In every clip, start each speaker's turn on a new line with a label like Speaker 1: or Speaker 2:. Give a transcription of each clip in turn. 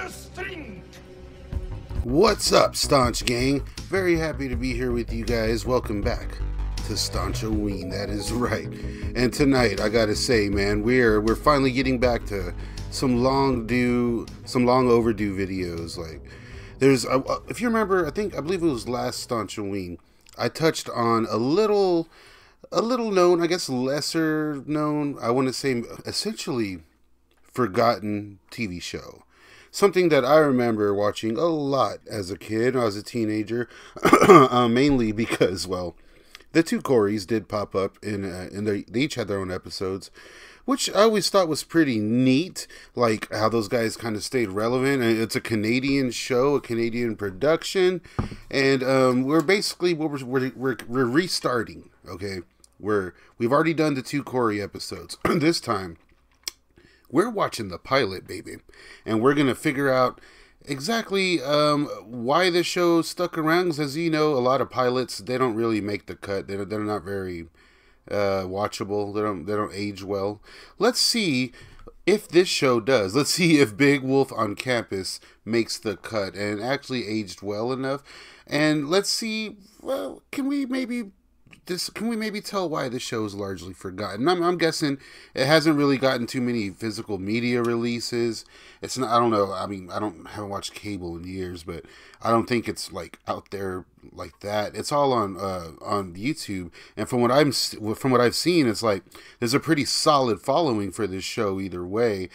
Speaker 1: the string.
Speaker 2: What's up, Staunch Gang? Very happy to be here with you guys. Welcome back to Staunch O WEEN. That is right. And tonight, I gotta say, man, we're finally getting back to some long overdue videos. Like, there's if you remember, I believe it was last Staunch O WEEN, I touched on a little known, I guess lesser known, I want to say essentially forgotten TV show. Something that I remember watching a lot as a kid, when I was a teenager, mainly because, well, the two Coreys did pop up they each had their own episodes, which I always thought was pretty neat, like how those guys kind of stayed relevant. And it's a Canadian show, a Canadian production, and we're restarting. Okay, we've already done the two Corey episodes. This time, we're watching the pilot, baby, and we're gonna figure out exactly why the show stuck around. Because, as you know, a lot of pilots, they don't really make the cut. They're not very watchable. They don't age well. Let's see if this show does. Let's see if Big Wolf on Campus makes the cut and actually aged well enough. And let's see. Well, can we maybe tell why this show is largely forgotten? I'm guessing it hasn't really gotten too many physical media releases. It's not, I don't know. I mean, haven't watched cable in years, but I don't think it's like out there like that. It's all on YouTube, and from what I've seen, it's like there's a pretty solid following for this show either way.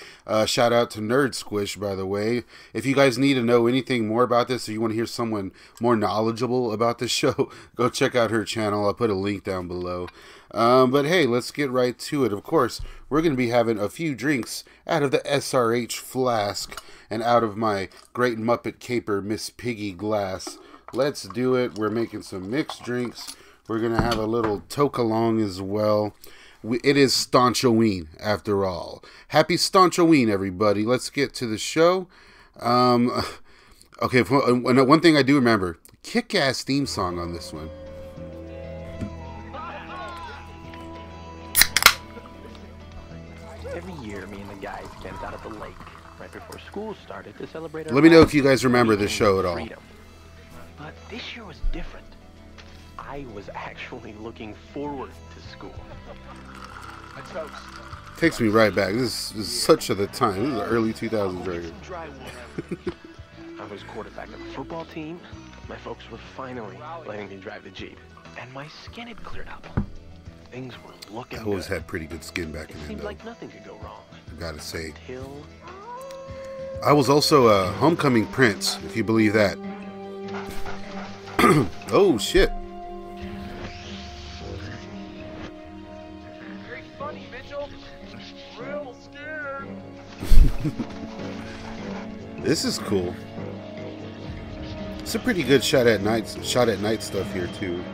Speaker 2: Shout out to Nerd Squish, by the way. If you guys need to know anything more about this, or you want to hear someone more knowledgeable about the show, go check out her channel. I'll put a link down below. But hey, let's get right to it. Of course, we're going to be having a few drinks out of the SRH flask and out of my Great Muppet Caper Miss Piggy glass. Let's do it. We're making some mixed drinks. We're going to have a little toke along as well. It is Staunch O WEEN, after all. Happy Staunch O WEEN, everybody. Let's get to the show. Okay, one thing I do remember, kick-ass theme song on this one.
Speaker 3: Every year, me and the guys camped out at the lake right before school started to celebrate our
Speaker 2: Let me know if you guys remember this show at all.
Speaker 3: Freedom. But this year was different. I was actually looking forward to school.
Speaker 2: Takes me right back. This is such the time. This is the early 2000s right here.
Speaker 3: I was quarterback of the football team. My folks were finally letting me drive the Jeep. And my skin had cleared up. Things were looking good.
Speaker 2: I always had pretty good skin back then,
Speaker 3: Seemed
Speaker 2: though.
Speaker 3: like nothing could go wrong.
Speaker 2: I gotta say.
Speaker 3: Until
Speaker 2: I was also a homecoming prince, if you believe that. Oh, shit.
Speaker 1: Very funny, Mitchell. Real scared.
Speaker 2: This is cool. It's a pretty good shot at night stuff here, too.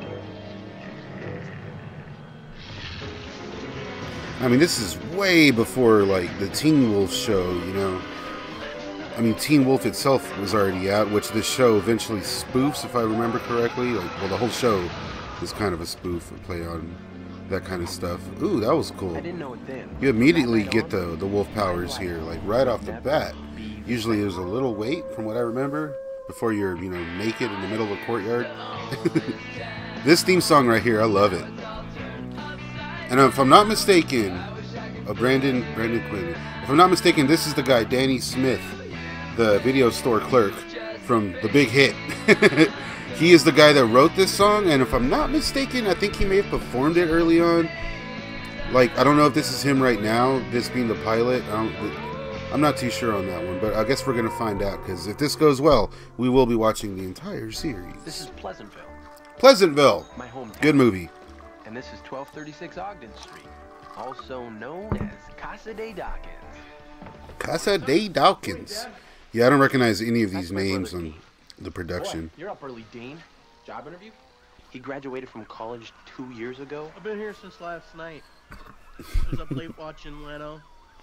Speaker 2: I mean, this is way before, like, the Teen Wolf show, you know. I mean, Teen Wolf itself was already out, which this show eventually spoofs, if I remember correctly. Like, well, the whole show is kind of a spoof or play on that kind of stuff. Ooh, that was cool.
Speaker 3: I didn't know it then.
Speaker 2: You immediately get the wolf powers here, like, right off the bat. Usually there's a little wait, from what I remember, before you're, you know, naked in the middle of a courtyard. This theme song right here, I love it. And if I'm not mistaken, Brandon Quinn. If I'm not mistaken, this is the guy, Danny Smith, the video store clerk from The Big Hit. He is the guy that wrote this song, and if I'm not mistaken, I think he may have performed it early on. Like, I don't know if this is him right now, this being the pilot. I'm not too sure on that one, but I guess we're going to find out, because if this goes well, we will be watching the entire series.
Speaker 3: This is Pleasantville.
Speaker 2: Pleasantville!
Speaker 3: My hometown.
Speaker 2: Good movie.
Speaker 3: And this is 1236 Ogden Street, also known as Casa de Dawkins.
Speaker 2: Casa de Dawkins. Yeah, I don't recognize any of these names on
Speaker 3: Dean.
Speaker 2: the production.
Speaker 3: Boy, you're up early, Dean. Job interview? He graduated from college 2 years ago.
Speaker 4: I've been here since last night. I was up late watching Leno,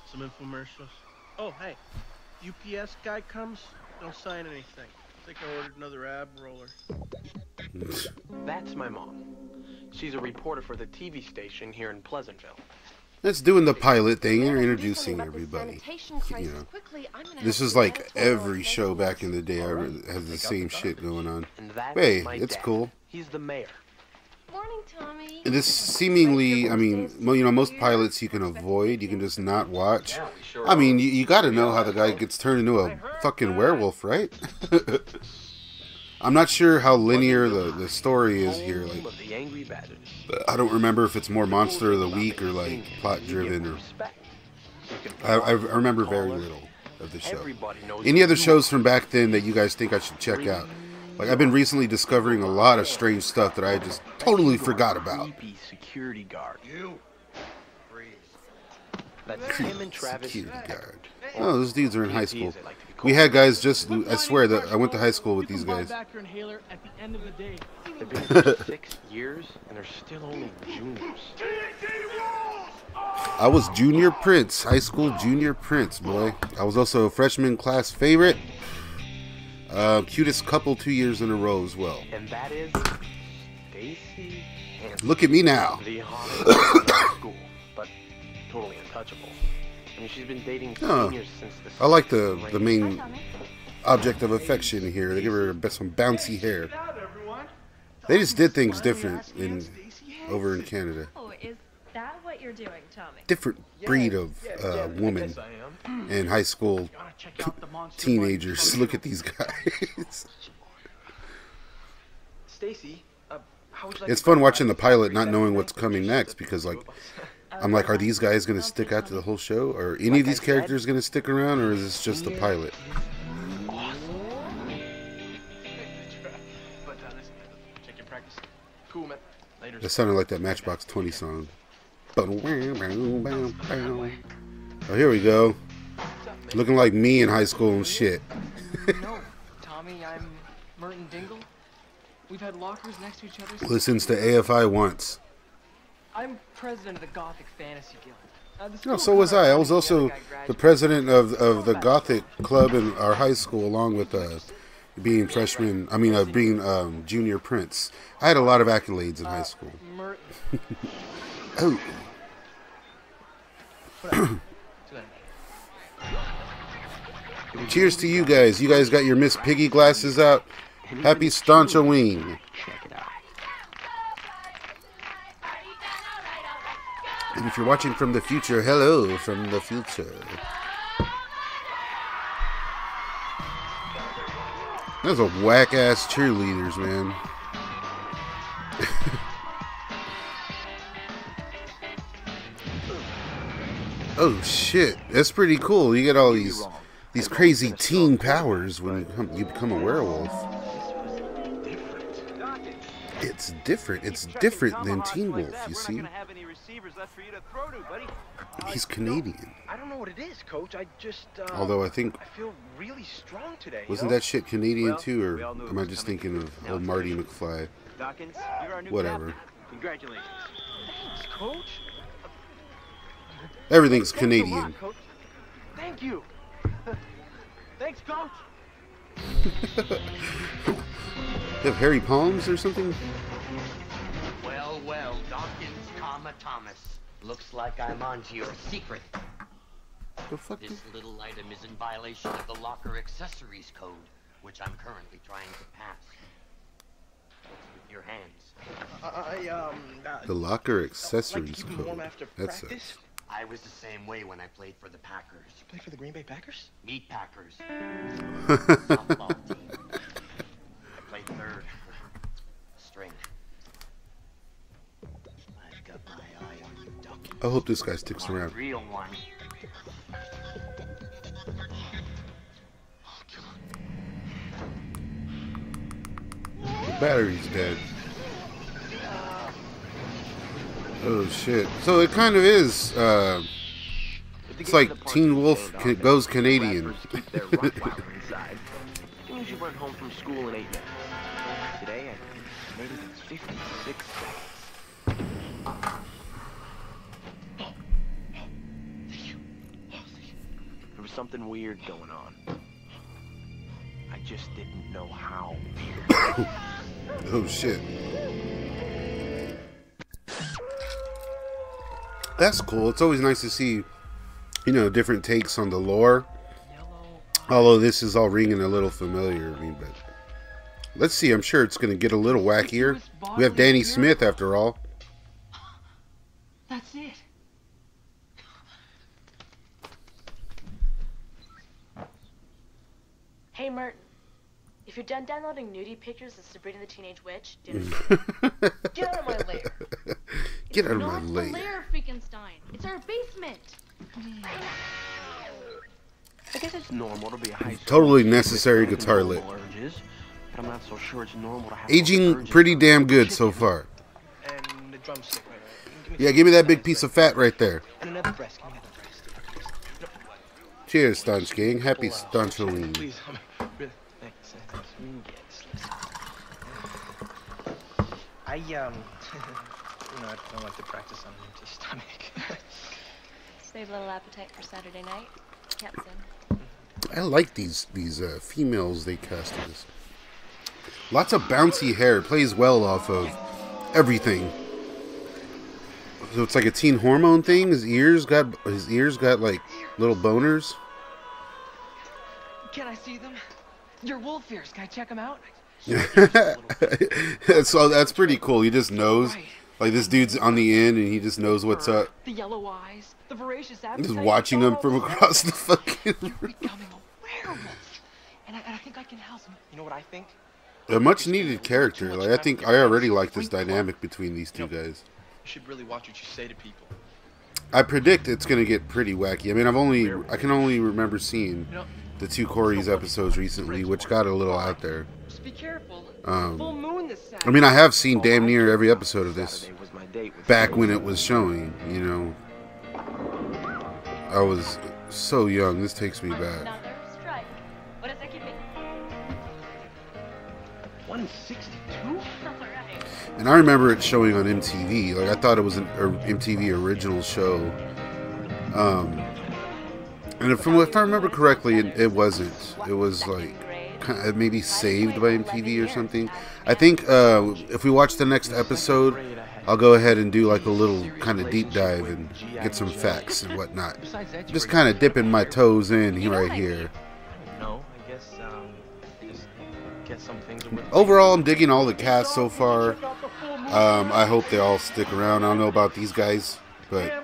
Speaker 4: some infomercials. Oh, hey, UPS guy comes, don't sign anything. I think I ordered another ab roller.
Speaker 3: That's my mom. She's a reporter for the TV station here in Pleasantville.
Speaker 2: That's doing the pilot thing and introducing everybody. You know, this is like every show back in the day has the same shit going on. Hey, it's cool.
Speaker 3: He's the mayor.
Speaker 5: Morning, Tommy.
Speaker 2: And this seemingly, I mean, you know, most pilots you can avoid. You can just not watch. I mean, you got to know how the guy gets turned into a fucking werewolf, right? I'm not sure how linear the story is here. Like, I don't remember if it's more Monster of the Week or like plot driven. Or I remember very little of the show. Any other shows from back then that you guys think I should check out? Like, I've been recently discovering a lot of strange stuff that I just totally forgot about.
Speaker 3: Security guard.
Speaker 1: You. Freeze.
Speaker 3: That's him and Travis.
Speaker 2: Security guard. Oh, those dudes are in high school. We had guys just, I swear that I went to high school with these guys.
Speaker 3: They've been here 6 years and they're still only juniors.
Speaker 2: I was Junior Prince, high school Junior Prince, boy. I was also a freshman class favorite. Cutest couple 2 years in a row as well.
Speaker 3: And that is Stacy.
Speaker 2: Look at me now.
Speaker 3: The hottest school, but totally untouchable. I mean, she's been dating seniors since the
Speaker 2: I like the main object of affection here. They give her some bouncy hair. They just did things different over in Canada.
Speaker 5: Oh, is that what you're doing, Tommy?
Speaker 2: Different breed of woman and high school teenagers. Look at these guys.
Speaker 3: Stacy,
Speaker 2: It's fun watching the pilot, not knowing what's coming next, because like I'm like, are these guys going to stick out to the whole show? Or any of these characters going to stick around? Or is this just the pilot? That sounded like that Matchbox 20 song. Oh, here we go. Looking like me in high school and shit.
Speaker 6: No, Tommy, I'm Merton Dingle. We've had lockers next to each other.
Speaker 2: Listens to AFI once.
Speaker 6: I'm president of the Gothic Fantasy Guild.
Speaker 2: No, so was I. I was also the president of the Gothic Club in our high school, along with being freshman. I mean, being Junior Prince. I had a lot of accolades in high school. Oh. Cheers to you guys. You guys got your Miss Piggy glasses out. Happy STAUNCH O WEEN. And if you're watching from the future, hello from the future. Those are whack-ass cheerleaders, man. Oh, shit. That's pretty cool. You get all these crazy teen powers when you become a werewolf. It's different. It's different than Teen Wolf, you see. He's Canadian.
Speaker 3: I don't know what it is, Coach. I just
Speaker 2: Although I think
Speaker 3: I feel really strong today.
Speaker 2: wasn't that shit Canadian too, or am I just thinking of old Marty McFly?
Speaker 1: Dawkins, you're our new
Speaker 2: Whatever.
Speaker 1: captain. Congratulations.
Speaker 3: Thanks, Coach.
Speaker 2: Everything's
Speaker 3: Thanks a lot,
Speaker 2: Canadian.
Speaker 3: Coach. Thank you. Thanks, Coach.
Speaker 2: You have hairy palms or something?
Speaker 7: Well, well, Dawkins, Thomas. Looks like I'm onto your secret.
Speaker 2: The fuck?
Speaker 7: This little item is in violation of the locker accessories code, which I'm currently trying to pass. With your hands.
Speaker 2: The locker accessories
Speaker 3: Like warm
Speaker 2: code.
Speaker 3: after
Speaker 2: That
Speaker 3: practice.
Speaker 2: sucks.
Speaker 7: I was the same way when I played for the Packers.
Speaker 3: You play for the Green Bay Packers?
Speaker 7: Meat Packers. Softball team. I played third. String. I've got my eye on you, Dawkins.
Speaker 2: I hope this guy sticks
Speaker 7: On a
Speaker 2: around.
Speaker 7: real one.
Speaker 2: The battery's dead. Oh shit. So it kind of is, it's like Teen Wolf goes Canadian.
Speaker 3: Keep their Rottweiler inside. I usually run home from school in 8 minutes. Today I made it in 56 seconds. There was something weird going on. I just didn't know how weird.
Speaker 2: Oh shit. That's cool. It's always nice to see, you know, different takes on the lore. Although this is all ringing a little familiar to me, but let's see. I'm sure it's going to get a little wackier. We have Danny Smith after all.
Speaker 6: That's it.
Speaker 8: Hey, Merton. If you're done downloading nudie pictures of Sabrina the Teenage Witch, get out of my lair.
Speaker 2: Get out of my
Speaker 5: Not the
Speaker 2: lair.
Speaker 5: lair, Freakenstein. It's our basement.
Speaker 3: I guess it's normal to be a high school
Speaker 2: Totally
Speaker 3: kid
Speaker 2: necessary
Speaker 3: with
Speaker 2: guitar
Speaker 3: normal
Speaker 2: lick.
Speaker 3: urges, but I'm not so sure it's normal to have
Speaker 2: Aging
Speaker 3: urges
Speaker 2: pretty
Speaker 3: for
Speaker 2: damn good
Speaker 3: chicken.
Speaker 2: so far.
Speaker 4: And the drumstick, right?
Speaker 2: Yeah, give me that big piece of fat right there.
Speaker 4: And another breast. Give me another breast.
Speaker 2: Cheers, Staunch Gang. Happy Staunch O WEEN.
Speaker 4: Please, really, thanks. I you know, I don't like to practice on an empty stomach.
Speaker 5: Save a little appetite for Saturday night. Captain.
Speaker 2: I like these females they cast in this. Lots of bouncy hair. Plays well off of everything. So it's like a teen hormone thing. His ears got like little boners.
Speaker 6: Can I see them? Your wolf ears. Can I check them out?
Speaker 2: So that's pretty cool. He just knows.
Speaker 6: Right.
Speaker 2: Like this dude's on the end and he just knows what's up.
Speaker 6: The yellow eyes, the voracious appetite.
Speaker 2: Just watching him from across the fucking
Speaker 6: You're
Speaker 2: room.
Speaker 6: becoming a werewolf, and I think I can help him.
Speaker 4: You know what I think?
Speaker 2: A much needed character. Like I think I already like this dynamic between these two guys.
Speaker 4: You should really watch what you say to people.
Speaker 2: I predict it's gonna get pretty wacky. I mean, I can only remember seeing the two Corey's episodes recently, which got a little out there.
Speaker 6: Just be careful. Full moon this Saturday.
Speaker 2: I mean, I have seen damn near every episode of this
Speaker 3: Saturday was my date with
Speaker 2: back when it was showing. You know, I was so young. This takes me back.
Speaker 5: Another strike. What does that give me?
Speaker 3: 162.
Speaker 5: All right.
Speaker 2: And I remember it showing on MTV. Like I thought it was an MTV original show. And if I remember correctly, it wasn't. It was like maybe saved by MTV or something. I think if we watch the next episode, I'll go ahead and do like a little kind of deep dive and get some facts and whatnot. Just kind of dipping my toes in right here.
Speaker 4: No, I guess just get some things with
Speaker 2: Overall, I'm digging all the cast so far. I hope they all stick around. I don't know about these guys, but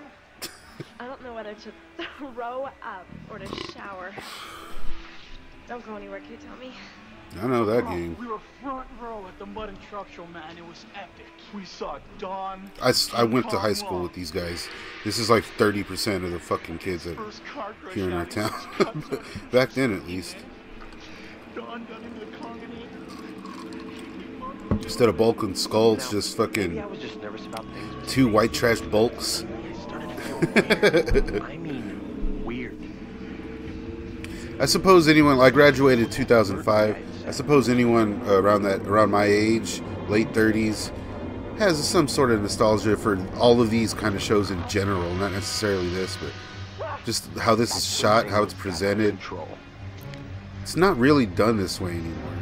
Speaker 8: I don't know whether to throw up or to shower. Don't go anywhere, can you tell me?
Speaker 2: I know that game.
Speaker 1: We were front row at the Mud and Truck Show, man. It was epic. We saw Dawn.
Speaker 2: I went to high school with these guys. This is like 30% of the fucking kids that
Speaker 1: First car crash
Speaker 2: here in our
Speaker 1: out.
Speaker 2: town. Back then, at least.
Speaker 1: Dawn got into the Congan.
Speaker 2: Instead of bulk and skulls, just
Speaker 3: Maybe
Speaker 2: fucking
Speaker 3: I was just nervous about things.
Speaker 2: two white trash bulks.
Speaker 3: I started to feel weird. I mean, weird.
Speaker 2: I suppose anyone. I graduated 2005. I suppose anyone around my age, late 30s, has some sort of nostalgia for all of these kind of shows in general. Not necessarily this, but just how this is shot, how it's presented. It's not really done this way anymore.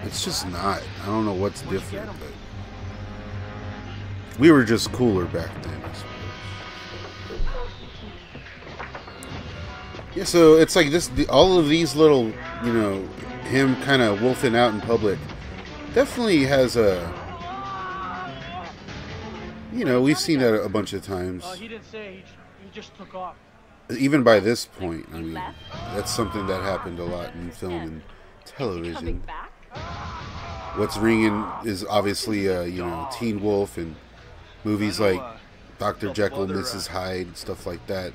Speaker 2: It's just not. I don't know what's different, but we were just cooler back then, I suppose. Yeah, so it's like this. All of these little, you know, him kind of wolfing out in public, definitely has a. You know, we've seen that a bunch of times.
Speaker 1: He didn't say. He just took off.
Speaker 2: Even by this point, I mean, that's something that happened a lot in film and television. What's ringing is obviously, you know, Teen Wolf and movies like Dr. Jekyll, Mrs. Hyde, stuff like that.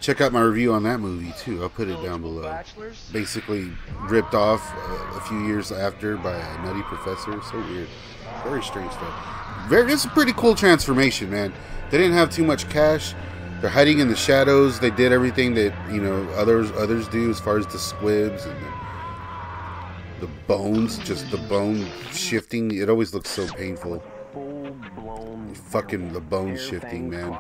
Speaker 2: Check out my review on that movie too. I'll put it down below. Basically ripped off a few years after by a nutty professor. So weird. Very strange stuff. It's a pretty cool transformation, man. They didn't have too much cash. They're hiding in the shadows. They did everything that, you know, others do as far as the squibs and the bones, just the bone shifting. It always looks so painful. Fucking the bone shifting, man.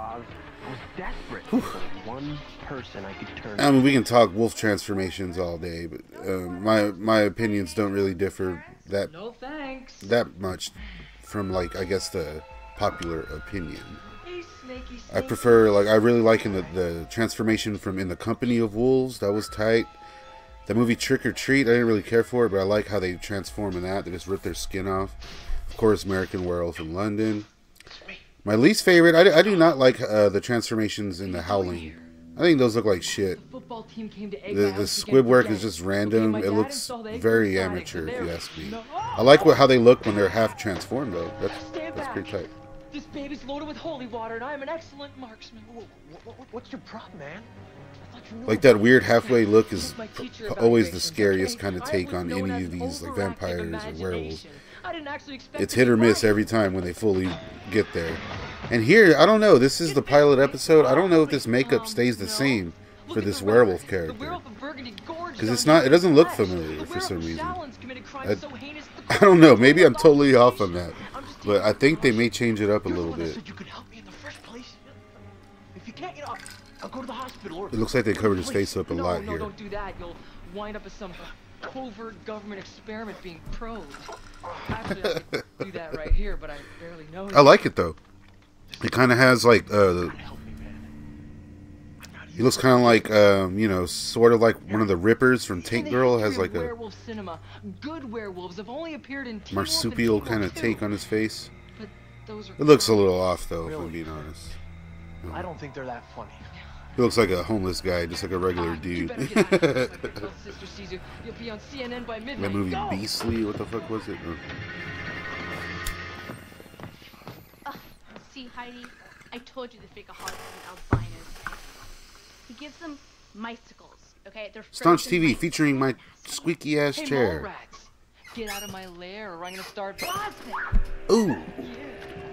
Speaker 2: I mean, we can talk wolf transformations all day, but my opinions don't really differ
Speaker 6: No thanks.
Speaker 2: that much from, like, I guess the popular opinion. I prefer, like, I really like the transformation from In the Company of Wolves. That was tight. The movie Trick or Treat, I didn't really care for it, but I like how they transform in that. They just rip their skin off. Of course, American Werewolf in London. My least favorite, I do not like the transformations in The Howling. I think those look like shit. The squib work is just random. It looks very amateur, if you ask me. I like how they look when they're half transformed, though. That's pretty tight.
Speaker 6: This baby's loaded with holy water, and I am an excellent marksman.
Speaker 3: What's your problem, man?
Speaker 2: Like, that weird halfway look is always the scariest kind of take on any of these, like, vampires or werewolves. It's hit or miss every time when they fully get there. And here, I don't know, this is the pilot episode. I don't know if this makeup stays the same for this werewolf character. Because it's not, it doesn't look familiar for some reason. I don't know, maybe I'm totally off on that. But I think they may change it up a little bit. It looks like they covered his face up a lot here.
Speaker 6: No, don't do that. You'll wind up as some covert government experiment being probed. Actually, I could do that right here, but I barely know you.
Speaker 2: I like it, though. It kind of has, like, he looks kind of like, you know, sort of like one of the Rippers from Tank Girl. Has, like, a
Speaker 6: good werewolves have only appeared in
Speaker 2: marsupial kind of take on his face. It looks a little off, though, if I'm being honest.
Speaker 3: I don't think they're that funny.
Speaker 2: He looks like a homeless guy, just like a regular dude.
Speaker 6: That
Speaker 2: movie Beastly, what the fuck was it?
Speaker 9: See, Heidi, I told you the Freakaholic is an albino. He gives them micicles, okay? They're
Speaker 2: Staunch TV featuring my squeaky ass chair.
Speaker 6: Get out of my lair or I'm gonna start.
Speaker 2: Ooh!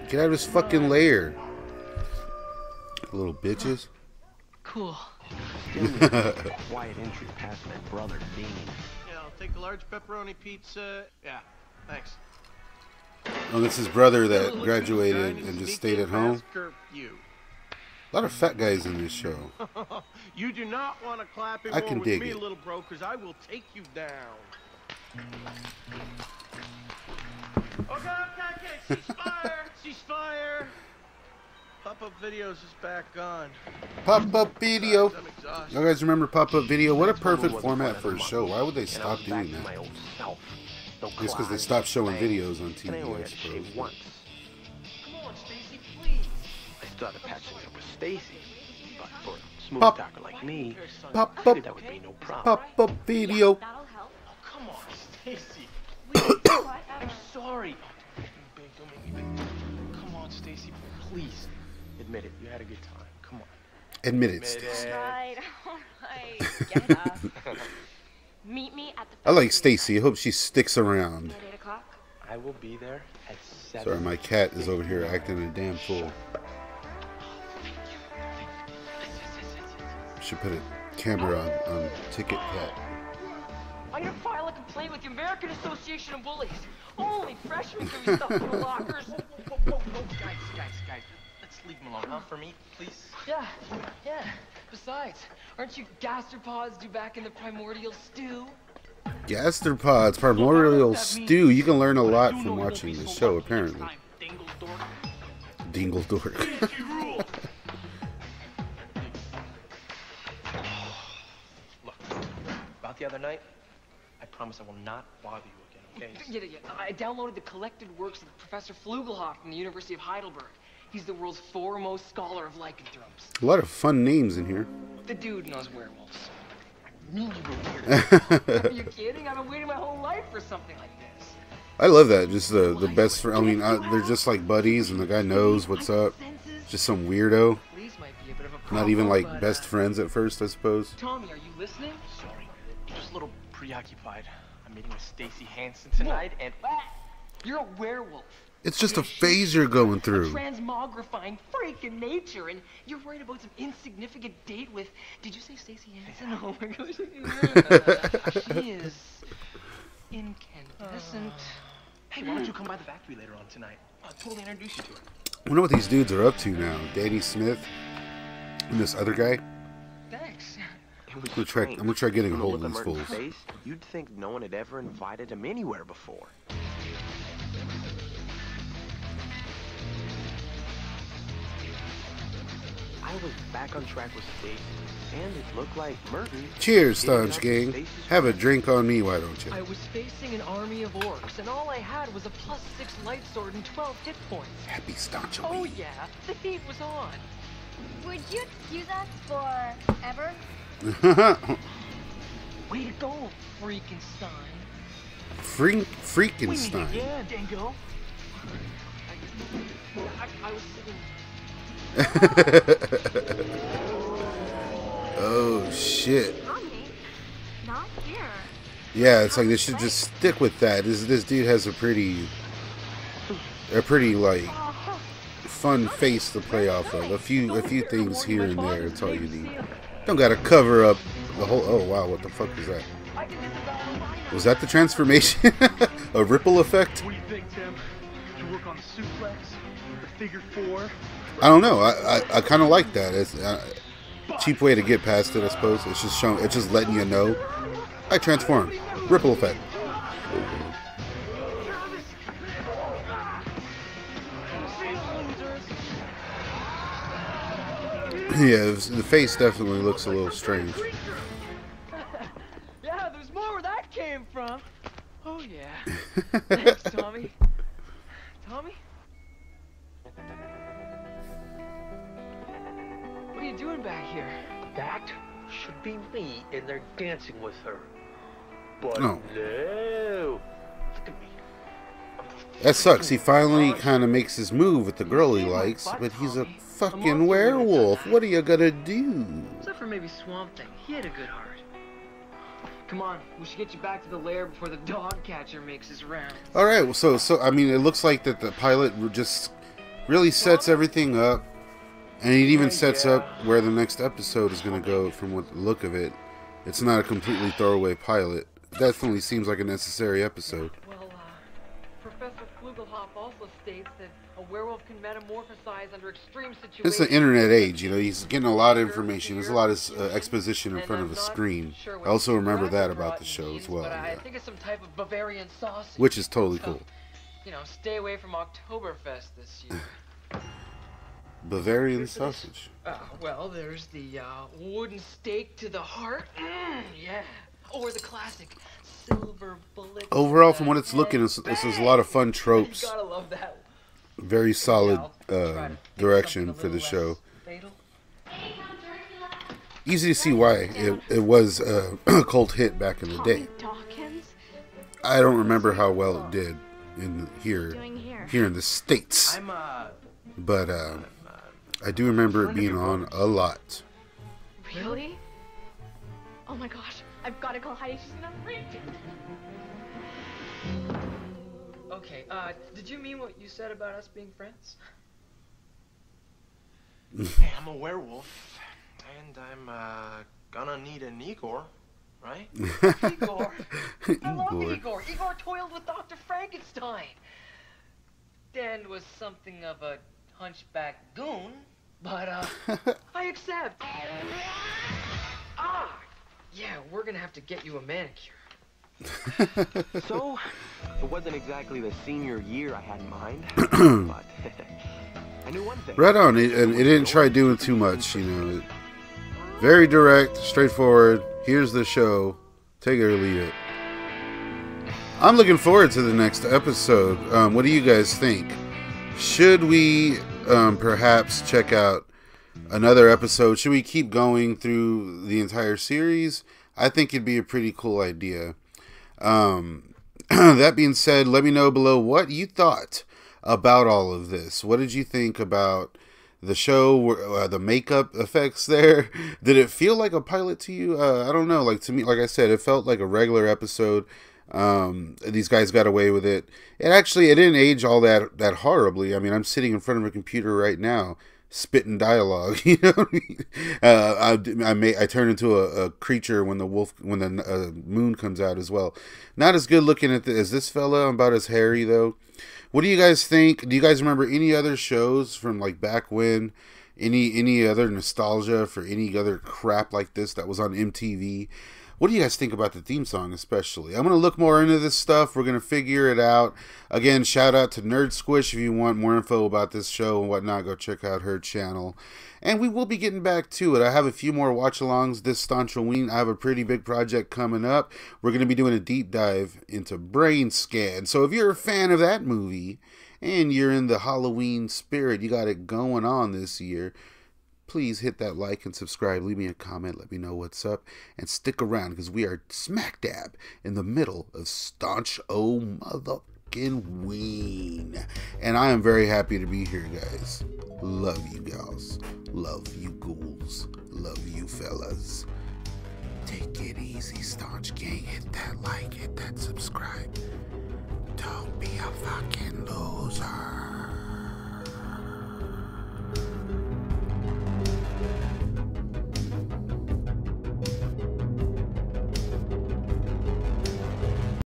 Speaker 2: Get out of his fucking lair. Little bitches.
Speaker 6: Cool.
Speaker 3: Quiet entry past my brother, Dean.
Speaker 4: Yeah, I'll take a large pepperoni pizza. Yeah, thanks.
Speaker 2: Oh, this is his brother that graduated and just stayed at home. A lot of fat guys in this show.
Speaker 4: You do not want to clap
Speaker 2: I can dig it.
Speaker 4: little bro, because I will take you down. Okay, ceasefire, ceasefire. Pop-up videos is back on.
Speaker 2: Pop-up video. You guys remember pop-up video? What a perfect format for a show. Why would they stop doing that? Just because they stopped showing videos on TV, I suppose.
Speaker 3: Come on, Stacy, please. I started patching up with Stacy, but for a smooth talker like me,
Speaker 2: Pop-up.
Speaker 3: that would be no problem.
Speaker 2: Pop-up video.
Speaker 9: That'll help.
Speaker 4: Oh, come on, Stacy, please. I'm sorry. Don't make me big. Come on, Stacy, please.
Speaker 3: Admit it, you had a good time. Come on.
Speaker 2: Admit it, Stacy.
Speaker 9: Alright. Get it up. Meet me at the...
Speaker 2: I like Stacy. I hope she sticks around.
Speaker 9: At 8 o'clock?
Speaker 3: I will be there at 7.
Speaker 2: Sorry, my cat is over here acting a damn fool. Should put a camera on Ticket Cat.
Speaker 6: I'm gonna file a complaint with the American Association of Bullies. Only freshmen can be stuffed in the lockers.
Speaker 3: Whoa, guys. Let's leave him alone, huh? For me, please?
Speaker 6: Yeah. Besides, aren't you gastropods due back in the primordial stew?
Speaker 2: Gastropods, primordial stew. You can learn a lot from watching this show, apparently. Dingle dork.
Speaker 3: Look, about the other night, I promise I will not bother you again, okay?
Speaker 6: Yeah. I downloaded the collected works of Professor Flugelhoff from the University of Heidelberg. He's the world's foremost scholar of lycanthropes.
Speaker 2: A lot of fun names in here.
Speaker 6: The dude knows werewolves. I knew you were weird. Are you kidding? I've been waiting my whole life for something like this.
Speaker 2: I love that. Just the best friend. I mean, they're just like buddies, and the guy knows what's up. Just some weirdo. Not even like best friends at first, I suppose.
Speaker 6: Tommy, are you listening?
Speaker 3: Sorry, I'm just a little preoccupied. I'm meeting with Stacy Hansen tonight, and...
Speaker 6: You're a werewolf.
Speaker 2: It's just a phase you're going
Speaker 6: A
Speaker 2: through.
Speaker 6: transmogrifying freak in nature, and you're worried about some insignificant date with... Did you say Stacy Hansen? Oh my gosh. She is... incandescent.
Speaker 3: Hey, why don't you come by the factory later on tonight? I'll totally introduce you to her.
Speaker 2: I wonder what these dudes are up to now. Danny Smith and this other guy.
Speaker 6: Thanks.
Speaker 2: I'm gonna try getting a hold of these fools.
Speaker 3: You'd think no one had ever invited him anywhere before. I was back on track with Stacy, and it looked like Merton...
Speaker 2: Cheers, Staunch Gang. Have a drink on me, why don't you?
Speaker 6: I was facing an army of orcs, and all I had was a +6 light sword and 12 hit points.
Speaker 2: Happy Staunch O
Speaker 6: Oh
Speaker 2: Ween.
Speaker 6: yeah, the heat was on.
Speaker 9: Would you excuse us for ever?
Speaker 6: Way to go, Freakenstein.
Speaker 2: Freakenstein.
Speaker 6: Yeah, Dingo. I was sitting...
Speaker 2: Oh shit.
Speaker 9: Mommy, not here.
Speaker 2: Yeah, it's like they should just stick with that. This dude has a pretty like fun face to play off of. A few things here and there. That's all you need. Don't gotta cover up the whole. Oh wow, what the fuck is that? Was that the transformation? A ripple effect?
Speaker 1: What do you think, Tim? Did you work on the suplex? The figure 4?
Speaker 2: I don't know. I kind of like that. It's a cheap way to get past it, I suppose. It's just showing. It's just letting you know. I transformed. Ripple effect. Yeah, the face definitely looks a little strange.
Speaker 6: Yeah, there's more where that came from. Oh yeah. Thanks, Tommy. Tommy? What are you doing back here?
Speaker 3: That should be me in there dancing with her. But
Speaker 2: No.
Speaker 3: no. Look at me.
Speaker 2: That sucks. He finally kind of makes his move with the girl he likes, but he's a fucking werewolf. What are you gonna do?
Speaker 6: Except for maybe Swamp Thing. He had a good heart. Come on, we should get you back to the lair before the dog catcher makes his rounds.
Speaker 2: All right. So I mean, it looks like that the pilot just really sets everything up, and it even sets up where the next episode is gonna go. From what the look of it, it's not a completely throwaway pilot. It definitely seems like a necessary episode.
Speaker 6: Well, Professor Flugelhoff also states that a werewolf can metamorphosize under extreme situations.
Speaker 2: It's the internet age, you know. He's getting a lot of information. There's a lot of exposition in front of a screen. I also remember that about the show as well.
Speaker 6: I think it's some type of Bavarian sausage.
Speaker 2: Which is totally cool.
Speaker 6: You know, stay away from Oktoberfest this year.
Speaker 2: Bavarian sausage.
Speaker 6: Well, there's the wooden stake to the heart. Yeah. Or the classic silver bullet.
Speaker 2: Overall, from what it's looking, this is a lot of fun tropes.
Speaker 6: You gotta love that.
Speaker 2: Very solid direction for the show. Easy to see why it was a cult hit back in the day. I don't remember how well it did here in the States, but I do remember it being on a lot.
Speaker 9: Really? Oh my gosh, I've got to call Heidi. She's gonna freak.
Speaker 6: Okay, did you mean what you said about us being friends?
Speaker 3: Hey, I'm a werewolf, and I'm gonna need an Igor, right?
Speaker 6: Igor. I love Igor. Igor toiled with Dr. Frankenstein. Dan was something of a hunchback goon, but I accept. Yeah, we're gonna have to get you a manicure.
Speaker 3: So, it wasn't exactly the senior year I had in mind, but I knew one thing.
Speaker 2: Right on, and it didn't try doing too much, you know. Very direct, straightforward. Here's the show. Take it or leave it. I'm looking forward to the next episode. What do you guys think? Should we perhaps check out another episode? Should we keep going through the entire series? I think it'd be a pretty cool idea. That being said, let me know below what you thought about all of this. What did you think about the show, the makeup effects there? Did it feel like a pilot to you? I don't know. Like, to me, like I said, it felt like a regular episode. These guys got away with it. It didn't age all that horribly. I mean, I'm sitting in front of a computer right now, spitting dialogue. You know what I mean? I turn into a creature when the moon comes out as well. Not as good looking as this fella. I'm about as hairy though. What do you guys think? Do you guys remember any other shows from like back when? Any other nostalgia for any other crap like this that was on MTV? What do you guys think about the theme song especially? I'm going to look more into this stuff. We're going to figure it out. Again, shout out to Nerd Squish. If you want more info about this show and whatnot, go check out her channel. And we will be getting back to it. I have a few more watch-alongs this Staunch O Ween. I have a pretty big project coming up. We're going to be doing a deep dive into Brain Scan. So if you're a fan of that movie and you're in the Halloween spirit, you got it going on this year, please hit that like and subscribe. Leave me a comment. Let me know what's up. And stick around because we are smack dab in the middle of Staunch O motherfucking Ween. And I am very happy to be here, guys. Love you gals. Love you ghouls. Love you fellas. Take it easy, Staunch Gang. Hit that like, hit that subscribe.